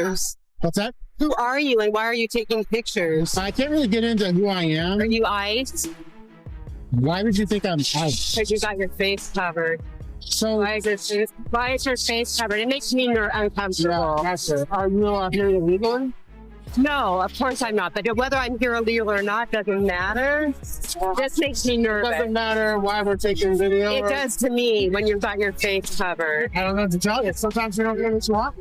What's that? Who are you and why are you taking pictures? I can't really get into who I am. Are you ICE? Why would you think I'm ICE? Because you got your face covered. So, Why is your face covered? It makes me uncomfortable. yeah, are you here illegally? No, of course I'm not. But whether I'm here illegal or not doesn't matter. This makes me nervous. Doesn't matter why we're taking video. It does to me when you've got your face covered. I don't know what to tell you. Sometimes you don't get what you want.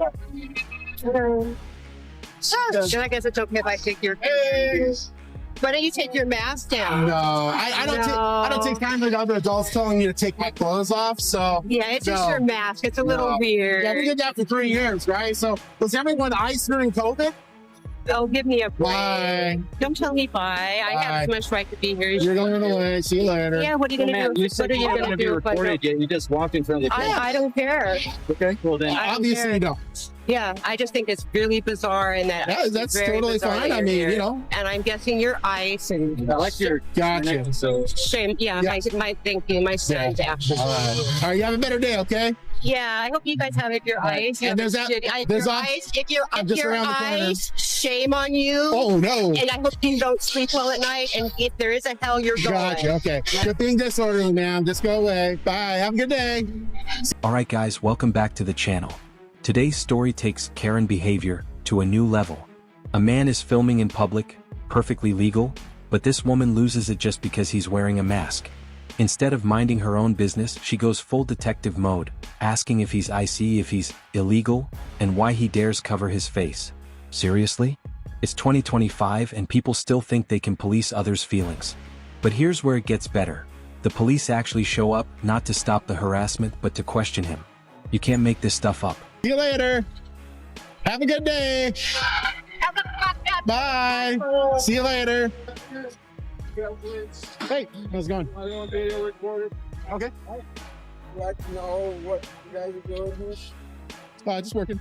Then I guess it's okay if I take your pictures. Why don't you take your mask down? No, I don't take time like other adults telling me to take my clothes off. So yeah, it's just your mask. It's a little weird. Yeah, we did that for 3 years, right? So was everyone ICE during COVID? Oh, give me a break. Bye. Don't tell me bye. I have as much right to be here. You're going away. See you later. Yeah, what are you going to do? You said you want to be recorded yet. You just walked in front of the camera. I don't care. Okay, well then. Obviously you don't. Yeah, I just think it's really bizarre and that's totally fine. I mean, you know. And I'm guessing you're ICE and I like your gotcha. So shame. Yeah, thank you. My son's actually. All right, you have a better day, okay? Yeah, I hope you guys have it. If you're ICE, and there's if you're ICE, shame on you. Oh no! And I hope you don't sleep well at night. And if there is a hell, you're going. Gotcha. Okay. You're being disorderly, ma'am. Just go away. Bye. Have a good day. Alright guys, welcome back to the channel. Today's story takes Karen behavior to a new level. A man is filming in public, perfectly legal, but this woman loses it just because he's wearing a mask. Instead of minding her own business, she goes full detective mode, asking if he's ICE, if he's illegal, and why he dares cover his face. Seriously? It's 2025 and people still think they can police others' feelings. But here's where it gets better. The police actually show up, not to stop the harassment, but to question him. You can't make this stuff up. See you later. Have a good day. Bye. See you later. Hey, how's it going? I want video recorded. Okay. I'd like to know what you guys are doing here. Just working.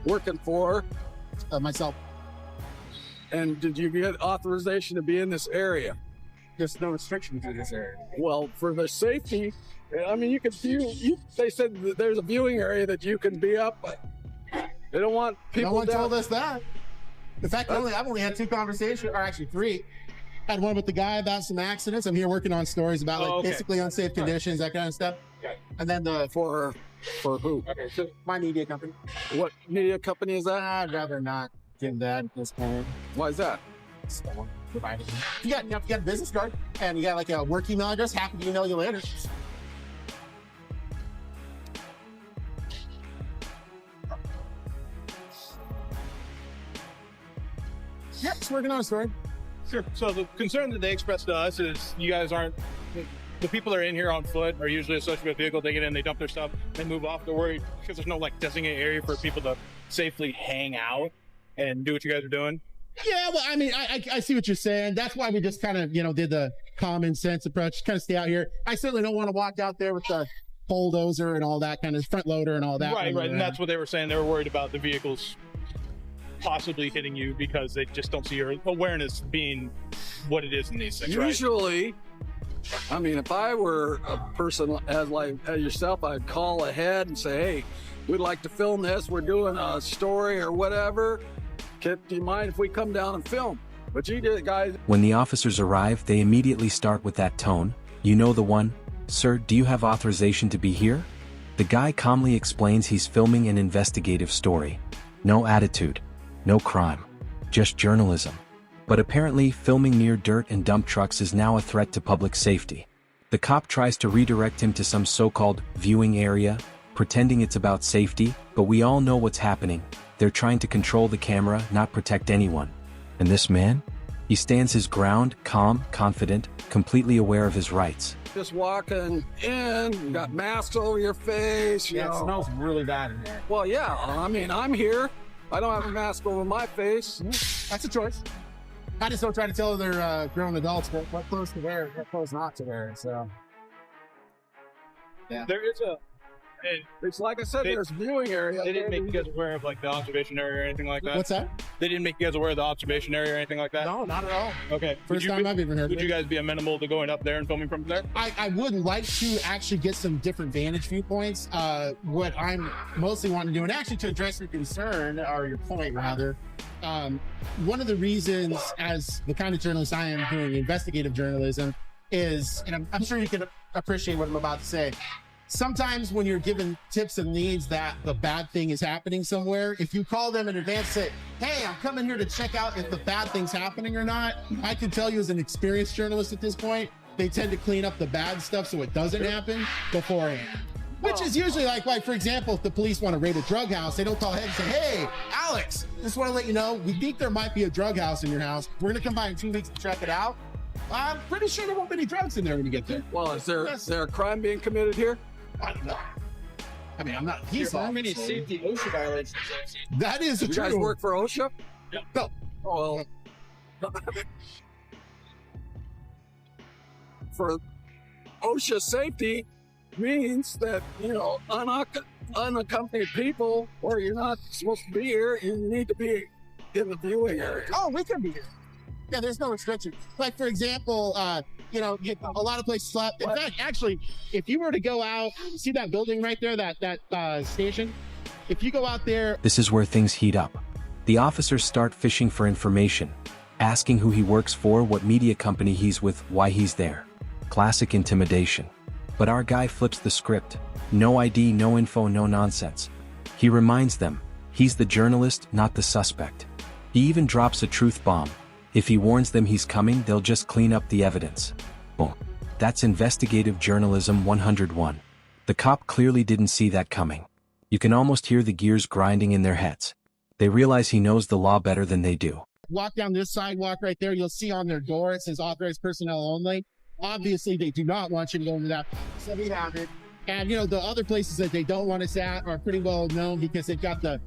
Working for? Myself. And did you get authorization to be in this area? There's no restrictions in this area. Well, for the safety, I mean, you can view. They said that there's a viewing area that you can be up, but they don't want people. No one down. told us that. In fact, I've only had 2 conversations, or actually 3. I had one with the guy about some accidents. I'm here working on stories about basically unsafe conditions, that kind of stuff. And then for who? Okay, so my media company. What media company is that? I'd rather not give that at this point. Why is that? If you got a business card and you got like a work email address, happy to email you later. Yeah, just working on a story. Sure. So the concern that they expressed to us is you guys aren't, the people that are in here on foot are usually associated with a vehicle. They get in, they dump their stuff, they move off. They're worried because there's no like designated area for people to safely hang out and do what you guys are doing. Yeah, well, I mean, I see what you're saying. That's why we just kind of, did the common sense approach, kind of stay out here. I certainly don't want to walk out there with the bulldozer and all that kind of front loader and all that. Right. And that's what they were saying. They were worried about the vehicles possibly hitting you because they just don't see your awareness being what it is in these things. Usually, I mean, if I were a person as yourself, I'd call ahead and say, hey, we'd like to film this. We're doing a story or whatever. Do you mind if we come down and film? But you did, guys. When the officers arrive, they immediately start with that tone. You know the one. Sir, do you have authorization to be here? The guy calmly explains he's filming an investigative story. No attitude. No crime. Just journalism. But apparently, filming near dirt and dump trucks is now a threat to public safety. The cop tries to redirect him to some so-called viewing area, pretending it's about safety, but we all know what's happening. They're trying to control the camera, not protect anyone. And this man? He stands his ground, calm, confident, completely aware of his rights. Just walking in, you got masks over your face. Yeah, it smells really bad in there. Well, yeah, I mean, I'm here. I don't have a mask over my face. That's a choice. I just don't try to tell other grown adults what clothes to wear, what clothes not to wear. So, yeah. There is And It's like I said, They- there's viewing area. they didn't make you guys aware of like the observation area or anything like that. What's that? They didn't make you guys aware of the observation area or anything like that. No, not at all. Okay. First time I've even heard of Would it. you guys be amenable to going up there and filming from there? I would like to actually get some different vantage viewpoints. What I'm mostly wanting to do, and actually to address your concern, or your point rather, one of the reasons as the kind of journalist I am doing investigative journalism is, and I'm sure you can appreciate what I'm about to say, sometimes when you're given tips and leads that the bad thing is happening somewhere, if you call them in advance, say, hey, I'm coming here to check out if the bad thing's happening or not, I can tell you as an experienced journalist at this point, they tend to clean up the bad stuff so it doesn't happen beforehand. Which is usually like, for example, if the police want to raid a drug house, they don't call ahead and say, hey, Alex, just want to let you know, we think there might be a drug house in your house. We're going to come by in 2 weeks to check it out. I'm pretty sure there won't be any drugs in there when you get there. Well, is there a crime being committed here? I don't know. I mean, I'm not. He's How many safety OSHA violations? That is a You guys true. work for OSHA? No. Oh, well. For OSHA safety means that, unaccompanied people, or you're not supposed to be here, you need to be in the viewing area. Oh, we can be here. Yeah, there's no restriction. Like, for example, a lot of places slap. In fact, actually, if you were to go out, see that building right there, that station? If you go out there, This is where things heat up. The officers start fishing for information, asking who he works for, what media company he's with, why he's there. Classic intimidation. But our guy flips the script. No ID, no info, no nonsense. He reminds them, he's the journalist, not the suspect. He even drops a truth bomb. If he warns them he's coming, they'll just clean up the evidence. Boom. That's investigative journalism 101. The cop clearly didn't see that coming. You can almost hear the gears grinding in their heads. They realize he knows the law better than they do. walk down this sidewalk right there, you'll see on their door it says authorized personnel only. Obviously, they do not want you to go into that. So we have it. And, the other places that they don't want us at are pretty well known because they've got the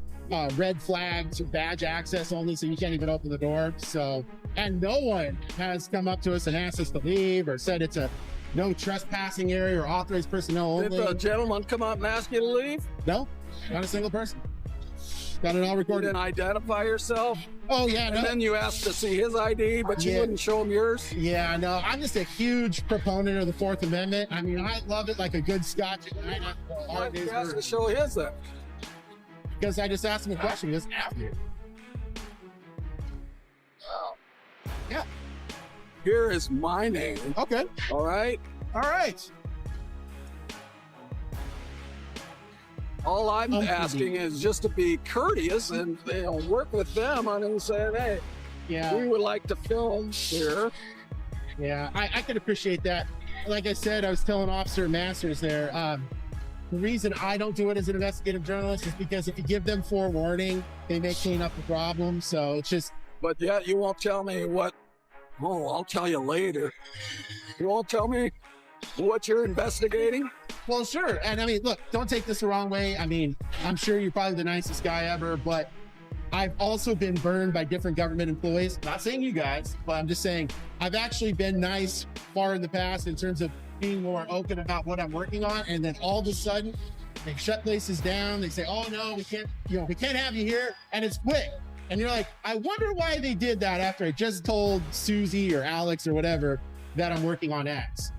red flags, badge access only, so you can't even open the door. So, and no one has come up to us and asked us to leave or said it's a no trespassing area or authorized personnel only. Did the gentleman come up and ask you to leave? No, not a single person. Got it all You recorded. didn't identify yourself? Oh, yeah. And No. then you asked to see his ID, but you Yeah. wouldn't show him yours? Yeah, no, I'm just a huge proponent of the Fourth Amendment. I mean, I love it like a good scotch. Why did you ask to show his then? Because I just asked him a question. He doesn't have to. Yeah. Here is my name, Okay. all right? All right. All I'm Okay. asking is just to be courteous and work with them on and saying, hey, Yeah. we would like to film here. Yeah. I could appreciate that. Like I said, I was telling Officer Masters there, the reason I don't do it as an investigative journalist is because if you give them forewarning, they may clean up the problem. So it's just, But yet you won't tell me what, I'll tell you later. You won't tell me what you're investigating? well, sure. And I mean, look, don't take this the wrong way. I mean, I'm sure you're probably the nicest guy ever, but I've also been burned by different government employees. Not saying you guys, but I'm just saying I've actually been nice far in the past in terms of being more open about what I'm working on. And then all of a sudden they shut places down. They say, oh no, we can't have you here. And it's quick. And you're like, I wonder why they did that after I just told Susie or Alex or whatever that I'm working on X.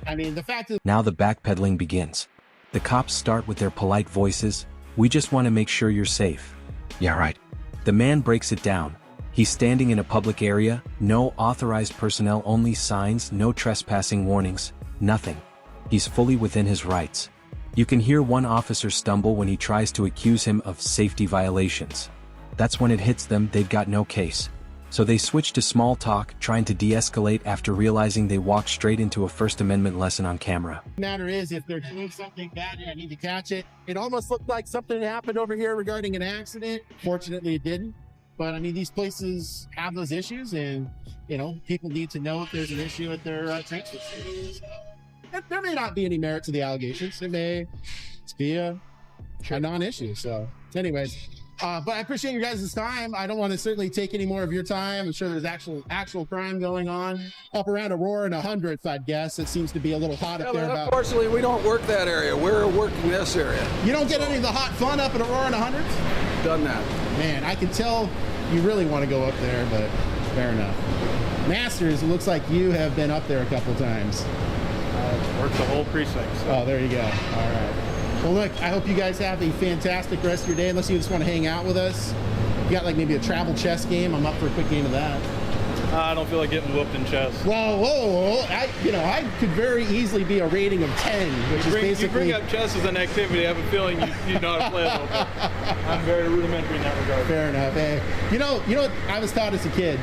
I mean, the fact is, Now the backpedaling begins. The cops start with their polite voices. We just want to make sure you're safe. Yeah, right. The man breaks it down. He's standing in a public area, no authorized personnel only signs, no trespassing warnings, nothing. He's fully within his rights. You can hear one officer stumble when he tries to accuse him of safety violations. That's when it hits them they've got no case. So they switch to small talk, trying to de-escalate after realizing they walked straight into a First Amendment lesson on camera. the matter is, if they're doing something bad and I need to catch it, it almost looked like something happened over here regarding an accident. Fortunately, it didn't. But I mean, these places have those issues, and people need to know if there's an issue at their transfer station. There may not be any merit to the allegations. It may be a non-issue. So, anyways, But I appreciate your guys' time. I don't want to certainly take any more of your time. I'm sure there's actual crime going on up around Aurora and 100th, I'd guess. It seems to be a little hot up there. Unfortunately, we don't work that area. We're working this area. You don't get any of the hot fun up at Aurora and 100th? Done that. Man, I can tell you really want to go up there, but fair enough. Masters, it looks like you have been up there a couple times. Worked the whole precinct. So. Oh, there you go. All right. Well, look, I hope you guys have a fantastic rest of your day. Unless you just want to hang out with us. You got like maybe a travel chess game. I'm up for a quick game of that. I don't feel like getting whooped in chess. Whoa. I could very easily be a rating of 10, which is basically... You bring up chess as an activity. I have a feeling you know how to play a little bit. I'm very rudimentary in that regard. Fair enough. Hey, you know what I was taught as a kid?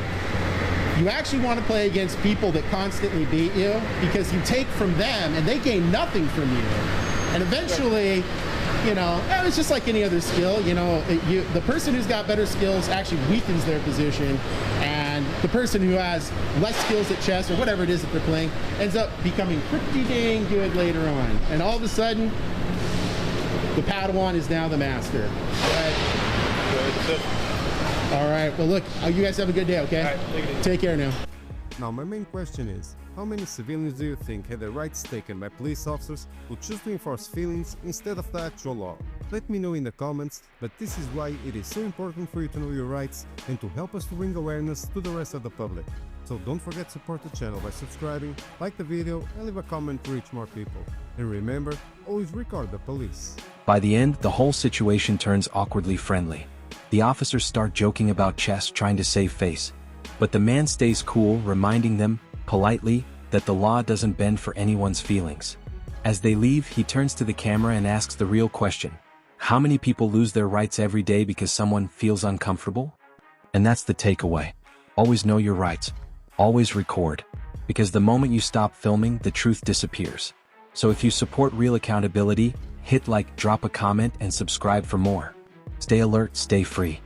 You actually want to play against people that constantly beat you because you take from them and they gain nothing from you. And eventually, it's just like any other skill. The person who's got better skills actually weakens their position, and the person who has less skills at chess or whatever it is that they're playing ends up becoming pretty dang good later on. And all of a sudden, the Padawan is now the master. All right. Well, look, you guys have a good day, okay? All right, take care now. Now my main question is, how many civilians do you think had their rights taken by police officers who choose to enforce feelings instead of the actual law? Let me know in the comments, but this is why it is so important for you to know your rights and to help us to bring awareness to the rest of the public. So don't forget to support the channel by subscribing, like the video and leave a comment to reach more people. And remember, always record the police. By the end, the whole situation turns awkwardly friendly. The officers start joking about chess, trying to save face. But the man stays cool, reminding them, politely, that the law doesn't bend for anyone's feelings. As they leave, he turns to the camera and asks the real question. How many people lose their rights every day because someone feels uncomfortable? And that's the takeaway. Always know your rights. Always record. Because the moment you stop filming, the truth disappears. So if you support real accountability, hit like, drop a comment, and subscribe for more. Stay alert, stay free.